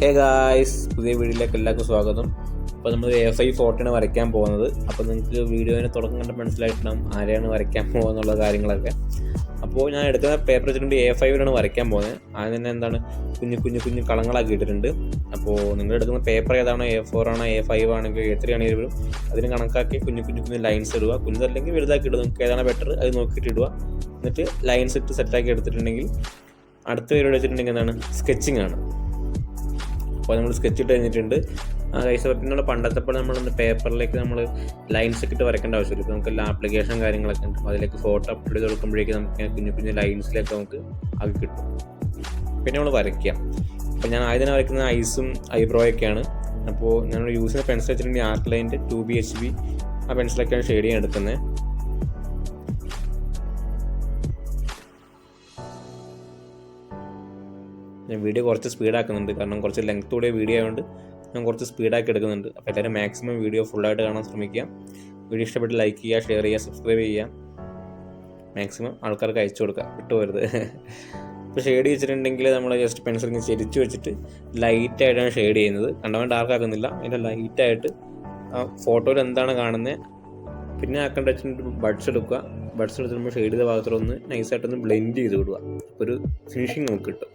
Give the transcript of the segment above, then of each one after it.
Hey guys, പുതിയ വീഡിയോയിലേക്ക് എല്ലാവർക്കും സ്വാഗതം. അപ്പോൾ നമ്മൾ A5 ഫോട്ടോയാണ് വരയ്ക്കാൻ പോകുന്നത്. അപ്പോൾ നിങ്ങൾക്ക് വീഡിയോനെ തുടക്കം കണ്ട് മനസ്സിലായിട്ടുണ്ടാകും ആരെയാണ് വരയ്ക്കാൻ പോകുന്നുള്ള കാര്യങ്ങളൊക്കെ. അപ്പോൾ ഞാൻ എടുക്കുന്ന പേപ്പർ വെച്ചിട്ടുണ്ട് A5 വരയ്ക്കാൻ പോകുന്നത്. ആദ്യം തന്നെ എന്താണ് കുഞ്ഞു കളങ്ങളാക്കി ഇട്ടിട്ടുണ്ട്. അപ്പോൾ നിങ്ങൾ എടുക്കുന്ന പേപ്പർ ഏതാണോ A4 ആണോ A5 ആണെങ്കിൽ A3 ആണെങ്കിലും അതിന് കണക്കാക്കി കുഞ്ഞു ലൈൻസ് ഇടുക. കുഞ്ഞതല്ലെങ്കിൽ വലുതാക്കി ഇടുക. നിങ്ങൾക്ക് ഏതാണോ ബെറ്റർ അത് നോക്കിയിട്ട് ഇടുക. എന്നിട്ട് ലൈൻസ് ഇട്ട് സെറ്റാക്കി എടുത്തിട്ടുണ്ടെങ്കിൽ അടുത്ത പേര് വെച്ചിട്ടുണ്ടെങ്കിൽ എന്താണ് സ്കെച്ചിങ് ആണ്. അപ്പോൾ നമ്മൾ സ്കെച്ച് ഇട്ട് കഴിഞ്ഞിട്ടുണ്ട്. പിന്നെ പണ്ടത്തെപ്പോൾ നമ്മളൊന്ന് പേപ്പറിലേക്ക് നമ്മൾ ലൈൻസ് ഒക്കെ ഇട്ട് വരയ്ക്കേണ്ട ആവശ്യമില്ല. ഇപ്പോൾ നമുക്ക് എല്ലാ ആപ്ലിക്കേഷൻ കാര്യങ്ങളൊക്കെ ഉണ്ട്. അതിലേക്ക് ഫോട്ടോ അപ്ലോഡ് ചെയ്ത് കൊടുക്കുമ്പോഴേക്കും നമുക്ക് കുഞ്ഞു ലൈൻസിലേക്ക് നമുക്ക് ആക്കി കിട്ടും. പിന്നെ നമ്മൾ വരയ്ക്കുക. അപ്പോൾ ഞാൻ ആദ്യം വരയ്ക്കുന്ന ഐസും ഐബ്രോയൊക്കെയാണ്. അപ്പോൾ നമ്മൾ യൂസ് ചെയ്യുന്ന പെൻസിൽ വെച്ചിട്ടുണ്ടെങ്കിൽ ആർട്ട് ലൈൻ്റെ 2B HB ആ പെൻസിലൊക്കെയാണ് ഷെയ്ഡ് ചെയ്യാൻ എടുക്കുന്നത്. ഞാൻ വീഡിയോ കുറച്ച് സ്പീഡാക്കുന്നുണ്ട്, കാരണം കുറച്ച് ലെങ്ത് കൂടിയ വീഡിയോ ആയതുകൊണ്ട് ഞാൻ കുറച്ച് സ്പീഡാക്കി എടുക്കുന്നുണ്ട്. അപ്പോൾ എല്ലാവരും മാക്സിമം വീഡിയോ ഫുള്ളായിട്ട് കാണാൻ ശ്രമിക്കുക. വീഡിയോ ഇഷ്ടപ്പെട്ട് ലൈക്ക് ചെയ്യുക, ഷെയർ ചെയ്യുക, സബ്സ്ക്രൈബ് ചെയ്യുക. മാക്സിമം ആൾക്കാർക്ക് അയച്ചു കൊടുക്കുക, വിട്ടുപോരുത്. ഇപ്പോൾ ഷെയ്ഡ് വെച്ചിട്ടുണ്ടെങ്കിൽ നമ്മൾ ജസ്റ്റ് പെൻസിലിങ്ങനെ ചെരിച്ച് വെച്ചിട്ട് ലൈറ്റായിട്ടാണ് ഷെയ്ഡ് ചെയ്യുന്നത്. കണ്ടവൻ ഡാർക്ക് ആക്കുന്നില്ല, അതിൻ്റെ ലൈറ്റായിട്ട് ആ ഫോട്ടോയിൽ എന്താണ് കാണുന്നത് പിന്നെ ആക്കേണ്ട വെച്ചിട്ട് ബഡ്സ് എടുക്കുക. ബഡ്സ് എടുത്ത് നമ്മൾ ഷെയ്ഡ് ചെയ്ത ഭാഗത്തിലൊന്ന് നൈസായിട്ടൊന്ന് ബ്ലെൻഡ് ചെയ്ത് വിടുക. അപ്പോൾ ഒരു ഫിനിഷിങ് നമുക്ക് കിട്ടും.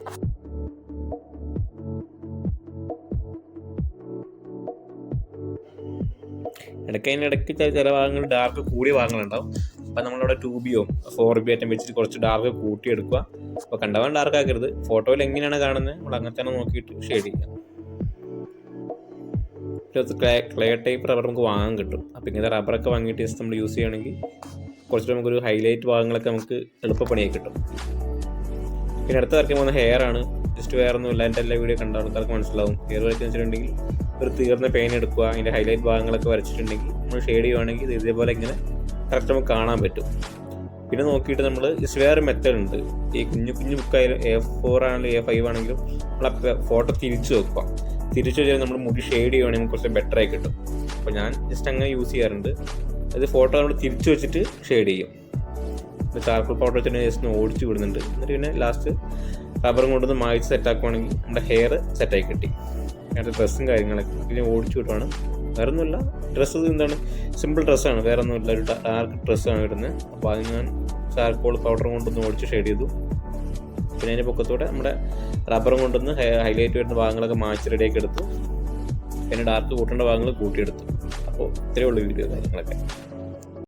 ഇടയ്ക്ക് ചില ഭാഗങ്ങൾ ഡാർക്ക് കൂടിയ ഭാഗങ്ങളുണ്ടാവും. അപ്പോൾ നമ്മളവിടെ 2B 4B ആയിട്ടും വെച്ചിട്ട് കുറച്ച് ഡാർക്ക് കൂട്ടിയെടുക്കുക. അപ്പോൾ കണ്ടവൻ ഡാർക്ക് ആക്കരുത്. ഫോട്ടോയിൽ എങ്ങനെയാണ് കാണുന്നത് നമ്മൾ അങ്ങനെ തന്നെ നോക്കിയിട്ട് ഷെയ്ഡ് ചെയ്യാം. ക്ലേ ടൈപ്പ് റബ്ബർ നമുക്ക് വാങ്ങാൻ കിട്ടും. അപ്പോൾ ഇങ്ങനത്തെ റബ്ബറൊക്കെ വാങ്ങിയിട്ട് ജസ്റ്റ് നമ്മൾ യൂസ് ചെയ്യുകയാണെങ്കിൽ കുറച്ചുകൂടി നമുക്കൊരു ഹൈലൈറ്റ് ഭാഗങ്ങളൊക്കെ നമുക്ക് എളുപ്പപ്പണിയായി കിട്ടും. പിന്നെ അടുത്ത വരയ്ക്കാൻ പോകുന്ന ഹെയർ ആണ്. ജസ്റ്റ് വേറെ ഒന്നുമില്ല, എൻ്റെ എല്ലാ വീഡിയോ കണ്ട ആൾക്കാർക്ക് മനസ്സിലാവും. ഹെയർ വരയ്ക്കാൻ വെച്ചിട്ടുണ്ടെങ്കിൽ ഒരു തീർന്ന പെയിൻ എടുക്കുക, അതിൻ്റെ ഹൈലൈറ്റ് ഭാഗങ്ങളൊക്കെ വരച്ചിട്ടുണ്ടെങ്കിൽ നമ്മൾ ഷെയ്ഡ് ചെയ്യുവാണെങ്കിൽ ഇതേപോലെ ഇങ്ങനെ കറക്റ്റ് നമുക്ക് കാണാൻ പറ്റും. പിന്നെ നോക്കിയിട്ട് നമ്മൾ ജസ്റ്റ് വേറെ മെത്തേഡ് ഉണ്ട്. ഈ കുഞ്ഞു ബുക്കായാലും A4 ആണെങ്കിലും A5 ആണെങ്കിലും നമ്മൾ ഫോട്ടോ തിരിച്ചു വെക്കുക. തിരിച്ചു വെച്ചാൽ നമ്മൾ മുടി ഷെയ്ഡ് ചെയ്യുവാണെങ്കിൽ കുറച്ച് ബെറ്ററായി കിട്ടും. അപ്പോൾ ഞാൻ ജസ്റ്റ് അങ്ങനെ യൂസ് ചെയ്യാറുണ്ട്. അത് ഫോട്ടോ നമ്മൾ തിരിച്ചു വെച്ചിട്ട് ഷെയ്ഡ് ചെയ്യും. ഇപ്പോൾ ചാർക്കോൾ പൗഡർ വെച്ചിട്ട് ജസ്റ്റ് ഓടിച്ച് വിടുന്നുണ്ട്. എന്നിട്ട് പിന്നെ ലാസ്റ്റ് റബ്ബറും കൊണ്ടൊന്ന് മായ്ച്ച് സെറ്റാക്കുവാണെങ്കിൽ നമ്മുടെ ഹെയർ സെറ്റായി കിട്ടി. അങ്ങനത്തെ ഡ്രസ്സും കാര്യങ്ങളൊക്കെ പിന്നെ ഓടിച്ചു വിടുവാണ്. വേറെ ഒന്നുമില്ല, ഡ്രസ്സ് എന്താണ് സിമ്പിൾ ഡ്രസ്സാണ്, വേറെ ഒന്നുമില്ല, ഒരു ഡാർക്ക് ഡ്രസ്സാണ് ഇടുന്നത്. അപ്പോൾ അത് ഞാൻ ചാർക്കോൾ പൗഡർ കൊണ്ടൊന്ന് ഓടിച്ച് ഷെയ്ഡ് ചെയ്തു. പിന്നെ അതിൻ്റെ പൊക്കത്തോടെ നമ്മുടെ റബ്ബറും കൊണ്ടൊന്ന് ഹൈലൈറ്റ് വരുന്ന ഭാഗങ്ങളൊക്കെ മാച്ച് റെഡിയാക്കി എടുത്തു. പിന്നെ ഡാർക്ക് കൂട്ടേണ്ട ഭാഗങ്ങൾ കൂട്ടിയെടുത്തു. അപ്പോൾ ഇത്രയേ ഉള്ളൂ വീഡിയോ കാര്യങ്ങളൊക്കെ.